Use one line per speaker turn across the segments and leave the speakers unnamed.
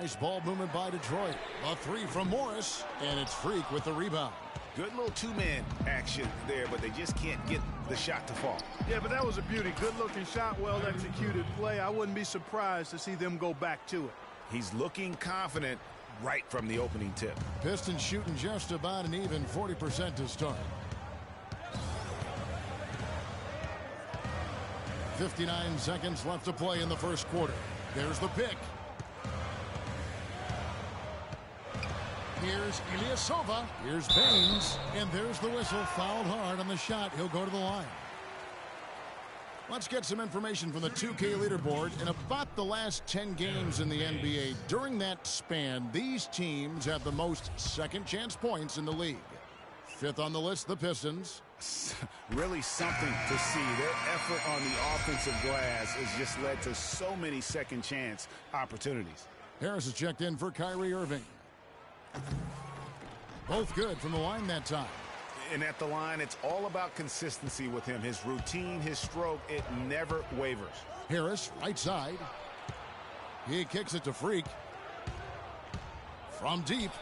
Nice ball movement by Detroit. A three from Morris, and it's Freak with the rebound.
Good little two-man action there, but they just can't get the shot to fall.
Yeah, but that was a beauty. Good-looking shot, well-executed play. I wouldn't be surprised to see them go back to it.
He's looking confident right from the opening tip.
Pistons shooting just about an even 40% to start. 59 seconds left to play in the first quarter. There's the pick. Here's Ilyasova. Here's Baines. And there's the whistle. Fouled hard on the shot. He'll go to the line. Let's get some information from the 2K leaderboard. In about the last 10 games in the NBA, during that span, these teams have the most second chance points in the league. Fifth on the list, the Pistons.
Really something to see. Their effort on the offensive glass has just led to so many second chance opportunities.
Harris has checked in for Kyrie Irving. Both good from the line that time.
And at the line, it's all about consistency with him. His routine, his stroke, it never wavers.
Harris, right side. He kicks it to Freak. From deep.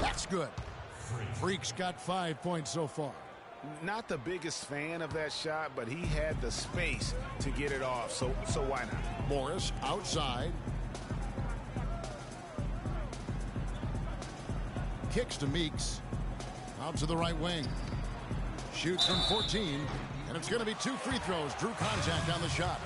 That's good. Freak's got 5 points so far.
Not the biggest fan of that shot, but he had the space to get it off, so why not?
Morris outside. Kicks to Meeks. Out to the right wing. Shoots from 14. And it's going to be 2 free throws. Drew contact on the shot.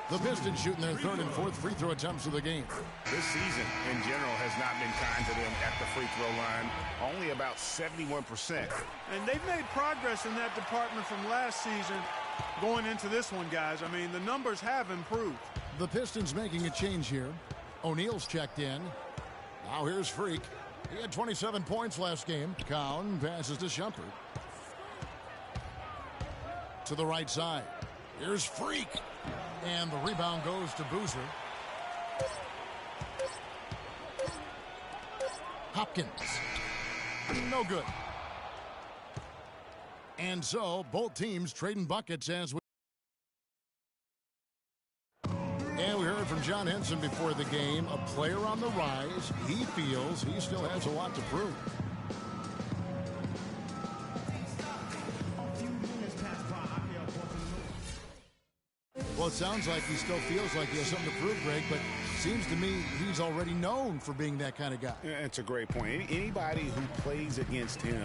The Pistons shooting their third and fourth free throw attempts of the game.
This season, in general, has not been kind to them at the free throw line. Only about 71%.
And they've made progress in that department from last season going into this one, guys. I mean, the numbers have improved.
The Pistons making a change here. O'Neal's checked in. Now here's Freak. He had 27 points last game. Cowan passes to Shumpert. To the right side. Here's Freak. And the rebound goes to Boozer. Hopkins. No good. And so both teams trading buckets as we... And we heard from John Henson before the game. A player on the rise. He feels he still has a lot to prove. Well, it sounds like he still feels like he has something to prove, Greg, but it seems to me he's already known for being that kind of guy.
Yeah, it's a great point. Anybody who plays against him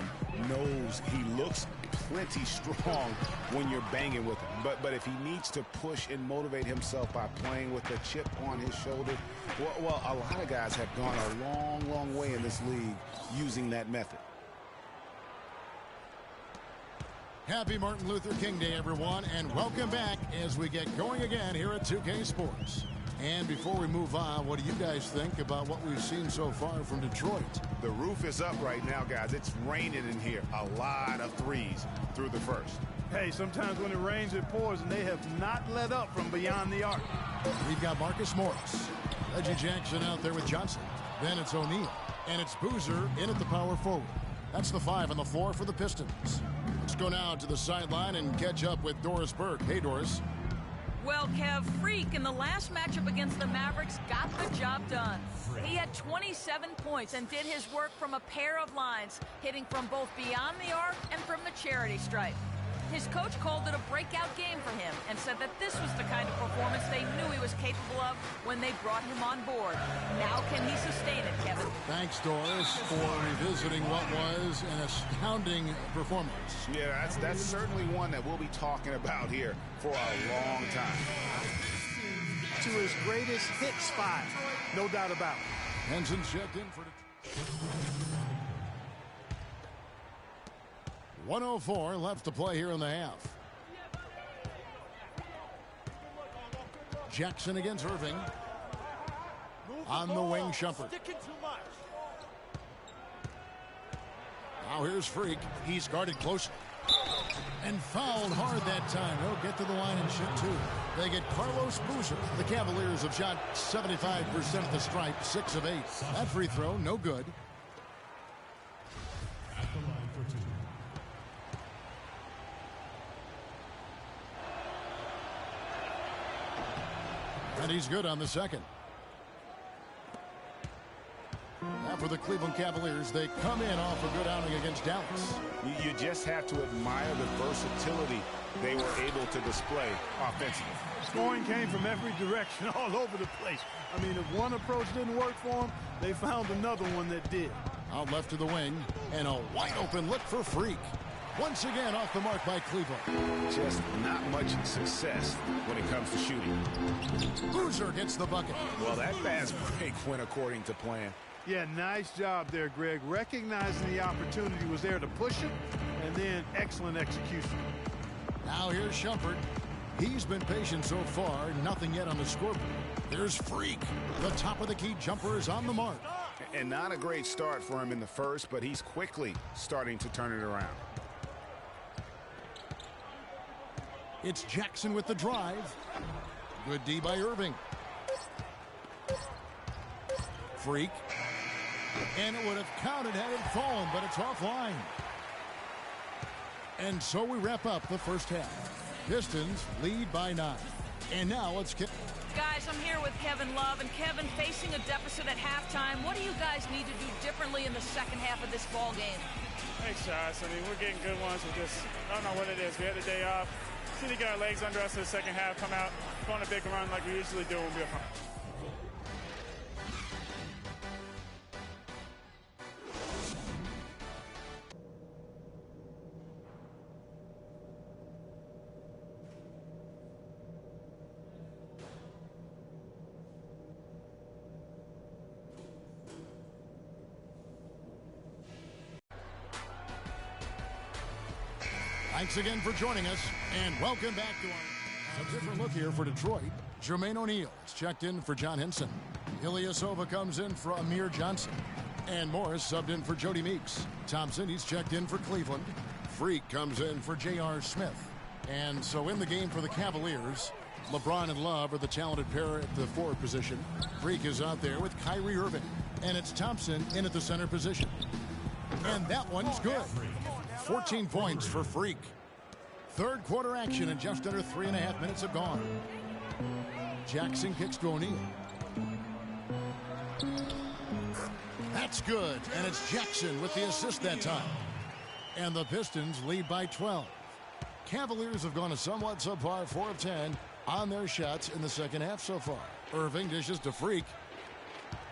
knows he looks plenty strong when you're banging with him. But if he needs to push and motivate himself by playing with a chip on his shoulder, well, a lot of guys have gone a long, long way in this league using that method.
Happy Martin Luther King Day, everyone, and welcome back as we get going again here at 2K Sports. And before we move on, what do you guys think about what we've seen so far from Detroit?
The roof is up right now, guys. It's raining in here. A lot of threes through the first.
Hey, sometimes when it rains, it pours, and they have not let up from beyond the arc.
We've got Marcus Morris. Reggie Jackson out there with Johnson. Then it's O'Neal. And it's Boozer in at the power forward. That's the 5 on the floor for the Pistons. Let's go now to the sideline and catch up with Doris Burke. Hey, Doris.
Well, Kev, Freak in the last matchup against the Mavericks got the job done. He had 27 points and did his work from a pair of lines, hitting from both beyond the arc and from the charity stripe. His coach called it a breakout game for him and said that this was the kind of performance they knew he was capable of when they brought him on board. Now can he sustain it, Kevin?
Thanks, Doris, for revisiting what was an astounding performance.
Yeah, that's certainly one that we'll be talking about here for a long time.
To his greatest hit spot, no doubt about it.
Henson checked in for... 1:04 left to play here in the half. Jackson against Irving. On the wing, Shumpert. Now here's Freak. He's guarded close. And fouled hard that time. He'll get to the line and shoot two. They get Carlos Boozer. The Cavaliers have shot 75% at the stripe, 6 of 8. That free throw, no good. And he's good on the second. Now for the Cleveland Cavaliers, they come in off a good outing against Dallas.
You just have to admire the versatility they were able to display offensively.
Scoring came from every direction, all over the place. I mean, if one approach didn't work for them, they found another one that did.
Out left to the wing, and a wide open look for Freak. Once again off the mark by Cleveland.
Just not much success when it comes to shooting.
Boozer gets the bucket.
Well, that fast break went according to plan.
Yeah, nice job there, Greg. Recognizing the opportunity was there to push it, and then excellent execution.
Now here's Shumpert. He's been patient so far, nothing yet on the scoreboard. There's Freak. The top of the key jumper is on the mark.
And not a great start for him in the first, but he's quickly starting to turn it around.
It's Jackson with the drive. Good D by Irving. Freak. And it would have counted had it fallen, but it's offline. And so we wrap up the first half. Pistons lead by 9. And now let's get...
Guys, I'm here with Kevin Love. And Kevin, facing a deficit at halftime, what do you guys need to do differently in the second half of this ball game?
Thanks, Josh. I mean, we're getting good ones. We just, I don't know what it is. We had the day off. See to get our legs under us in the second half, come out, go on a big run like we usually do, and we'll be fine.
Thanks again for joining us, and welcome back to a different look here for Detroit. Jermaine O'Neal is checked in for John Henson. Ilyasova comes in for Amir Johnson. And Morris subbed in for Jody Meeks. Thompson, he's checked in for Cleveland. Freak comes in for J.R. Smith. And so in the game for the Cavaliers, LeBron and Love are the talented pair at the forward position. Freak is out there with Kyrie Irving. And it's Thompson in at the center position. And that one's good. 14 points for Freak. Third quarter action and just under 3.5 minutes have gone. Jackson kicks to O'Neal. That's good, and it's Jackson with the assist that time. And the Pistons lead by 12. Cavaliers have gone a somewhat subpar 4 of 10 on their shots in the second half so far. Irving dishes to Freak.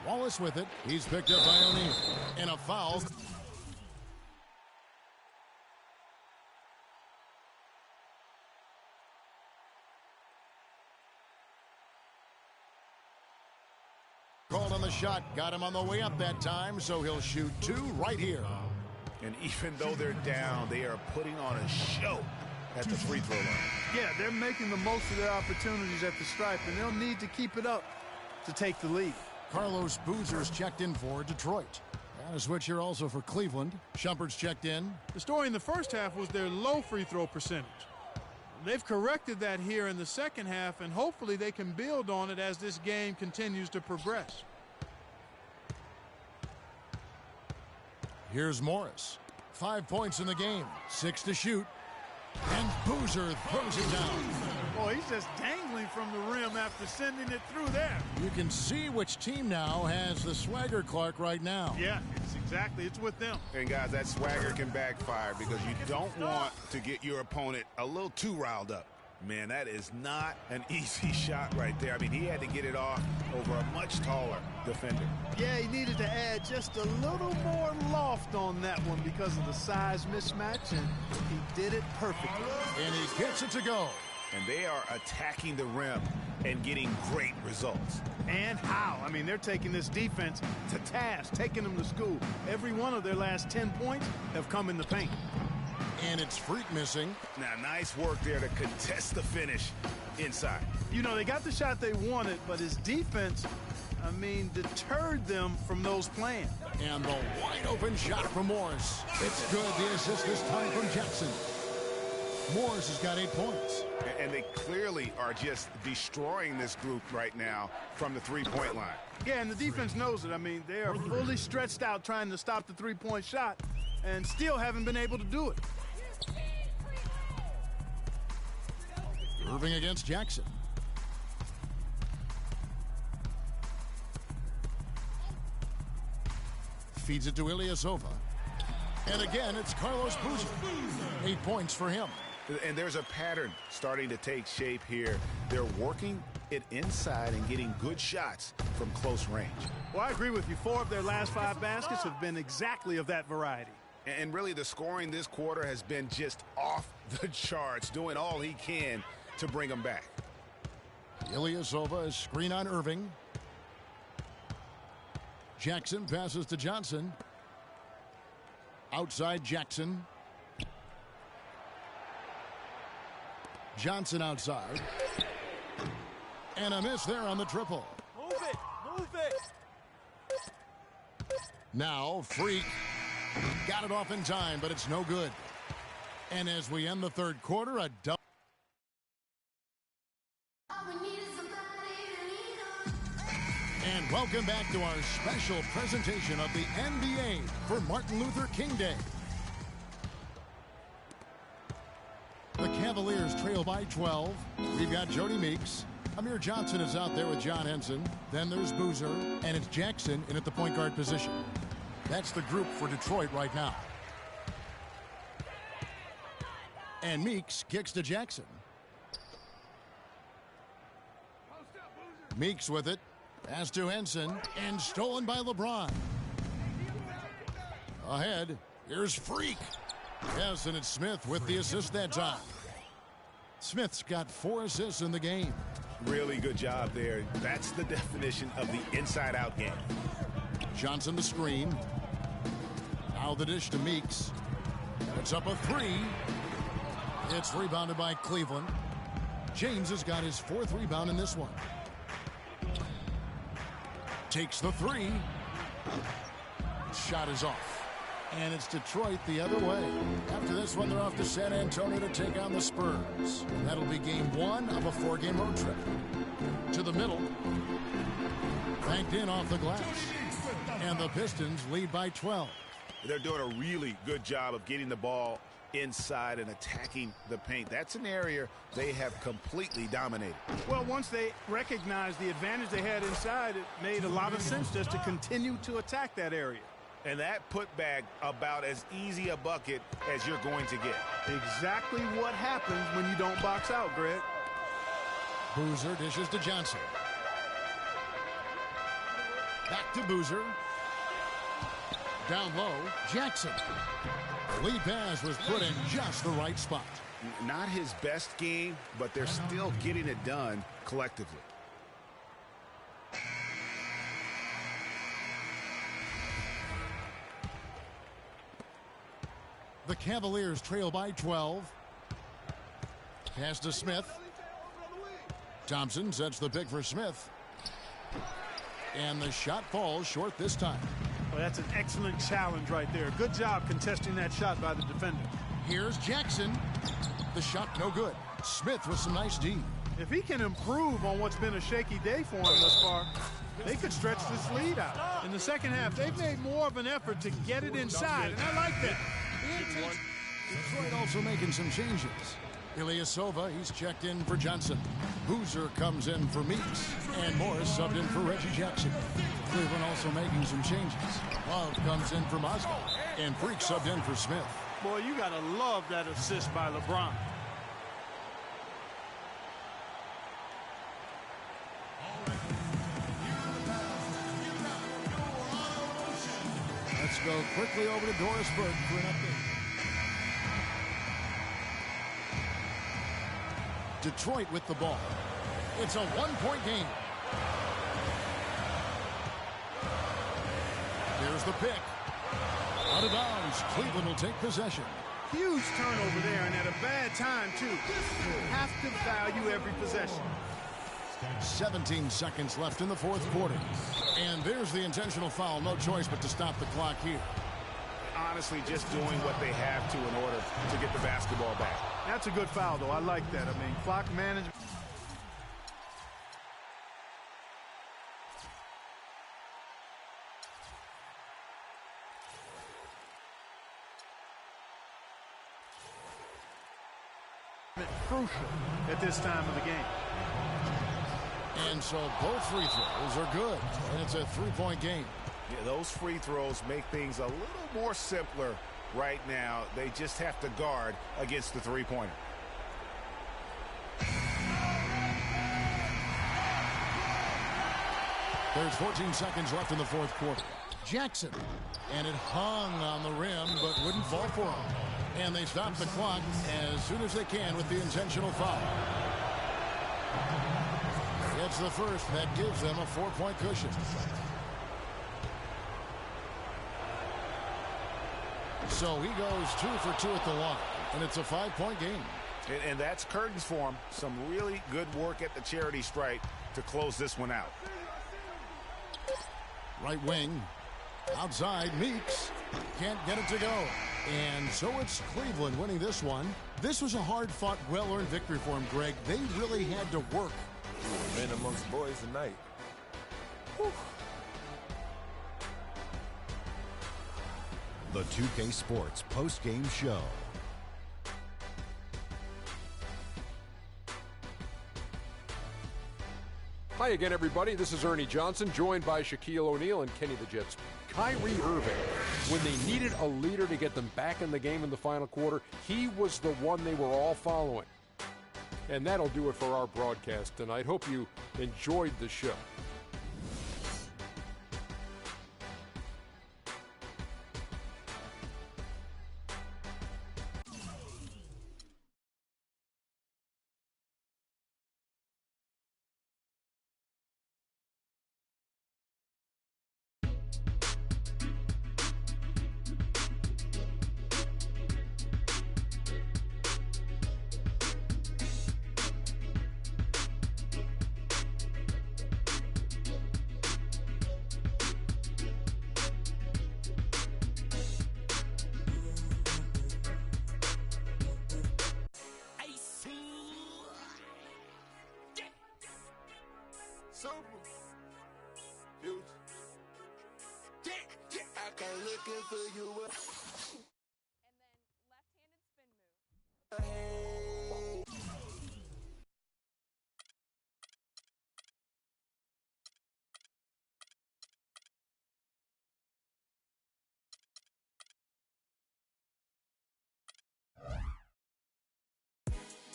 Wallace with it. He's picked up by O'Neal. And a foul. Called on the shot, got him on the way up that time, so he'll shoot 2 right here.
And even though they're down, they are putting on a show at the free throw line.
Yeah, they're making the most of their opportunities at the stripe, and they'll need to keep it up to take the lead.
Carlos Boozer's checked in for Detroit. And a switch here also for Cleveland. Shumpert's checked in.
The story in the first half was their low free throw percentage. They've corrected that here in the second half, and hopefully they can build on it as this game continues to progress.
Here's Morris. 5 points in the game, 6 to shoot. And Boozer throws it down.
Boy, he's just dangling from the rim after sending it through there.
You can see which team now has the swagger Clark right now.
Yeah, it's with them.
And guys, that swagger can backfire because you don't want to get your opponent a little too riled up. Man, that is not an easy shot right there. I mean, he had to get it off over a much taller defender.
Yeah, he needed to add just a little more loft on that one because of the size mismatch, and he did it perfectly.
And he gets it to go.
And they are attacking the rim and getting great results.
And how? I mean, they're taking this defense to task, taking them to school. Every one of their last 10 points have come in the paint.
And it's Freak missing.
Now, nice work there to contest the finish inside.
You know, they got the shot they wanted, but his defense, I mean, deterred them from those plans.
And the wide open shot from Morris. It's good. The assist this time from Jackson. Morris has got 8 points.
And they clearly are just destroying this group right now from the three-point line.
Yeah, and the defense knows it. I mean, they are fully stretched out trying to stop the three-point shot and still haven't been able to do it.
Irving against Jackson. feeds it to Ilyasova. And again, it's Carlos Boozer. 8 points for him.
And there's a pattern starting to take shape here. They're working it inside and getting good shots from close range.
Well, I agree with you. 4 of their last 5 baskets have been exactly of that variety.
And really, the scoring this quarter has been just off the charts, doing all he can to bring them back.
Ilyasova is screen on Irving. Jackson passes to Johnson. Outside Jackson. Johnson outside. And a miss there on the triple.
Move it! Move it!
Now, Freak got it off in time, but it's no good. And as we end the third quarter, a double. And welcome back to our special presentation of the NBA for Martin Luther King Day. The Cavaliers trail by 12. We've got Jody Meeks. Amir Johnson is out there with John Henson. Then there's Boozer, and it's Jackson in at the point guard position. That's the group for Detroit right now. And Meeks kicks to Jackson. Meeks with it. Pass to Henson, and stolen by LeBron. Ahead, here's Freak. Yes, and it's Smith with the assist that time. Smith's got 4 assists in the game.
Really good job there. That's the definition of the inside-out game.
Johnson the screen. Now the dish to Meeks. It's up a 3. It's rebounded by Cleveland. James has got his 4th rebound in this one. Takes the 3. Shot is off. And it's Detroit the other way. After this one, they're off to San Antonio to take on the Spurs. And that'll be game 1 of a 4-game road trip. To the middle. Banked in off the glass. And the Pistons lead by 12.
They're doing a really good job of getting the ball inside and attacking the paint. That's an area they have completely dominated.
Well, once they recognized the advantage they had inside, it made a lot of sense just to continue to attack that area.
And that putback about as easy a bucket as you're going to get.
Exactly what happens when you don't box out, Greg.
Boozer dishes to Johnson. Back to Boozer. Down low, Jackson. The lead pass was put in just the right spot.
Not his best game, but they're still getting it done collectively.
The Cavaliers trail by 12. Pass to Smith. Thompson sets the pick for Smith. And the shot falls short this time.
Well, that's an excellent challenge right there. Good job contesting that shot by the defender.
Here's Jackson. The shot no good. Smith with some nice D.
If he can improve on what's been a shaky day for him thus far, they could stretch this lead out.
In the second half, they've made more of an effort to get it inside, and I like that.
Detroit also making some changes. Ilyasova, he's checked in for Johnson. Boozer comes in for Meeks. And Morris subbed in for Reggie Jackson. Cleveland also making some changes. Love comes in for Mozgov. And Freak subbed in for Smith.
Boy, you got to love that assist by LeBron.
Let's go quickly over to Doris Burke for an update. Detroit with the ball. It's a 1-point game. Here's the pick. Out of bounds. Cleveland will take possession.
Huge turnover there, and at a bad time, too. You have to value every possession.
17 seconds left in the fourth quarter. And there's the intentional foul. No choice but to stop the clock here.
Honestly, just doing what they have to in order to get the basketball back.
That's a good foul, though. I like that. I mean, clock management. Crucial at this time of the game.
And so both free throws are good. And it's a 3-point game.
Yeah, those free throws make things a little more simpler right now. They just have to guard against the three-pointer.
There's 14 seconds left in the fourth quarter. Jackson, and it hung on the rim, but wouldn't fall for him. And they stop the clock as soon as they can with the intentional foul. It's the first that gives them a 4-point cushion. So he goes 2 for 2 at the line, and it's a 5-point game.
And that's curtains for him. Some really good work at the charity stripe to close this one out.
Right wing. Outside, Meeks. Can't get it to go. And so it's Cleveland winning this one. This was a hard-fought, well-earned victory for him, Greg. They really had to work.
Men amongst boys tonight. Whew.
The 2K Sports post-game show.
Hi again, everybody. This is Ernie Johnson, joined by Shaquille O'Neal and Kenny the Jets. Kyrie Irving, when they needed a leader to get them back in the game in the final quarter, he was the one they were all following. And that'll do it for our broadcast tonight. Hope you enjoyed the show.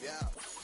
Yeah.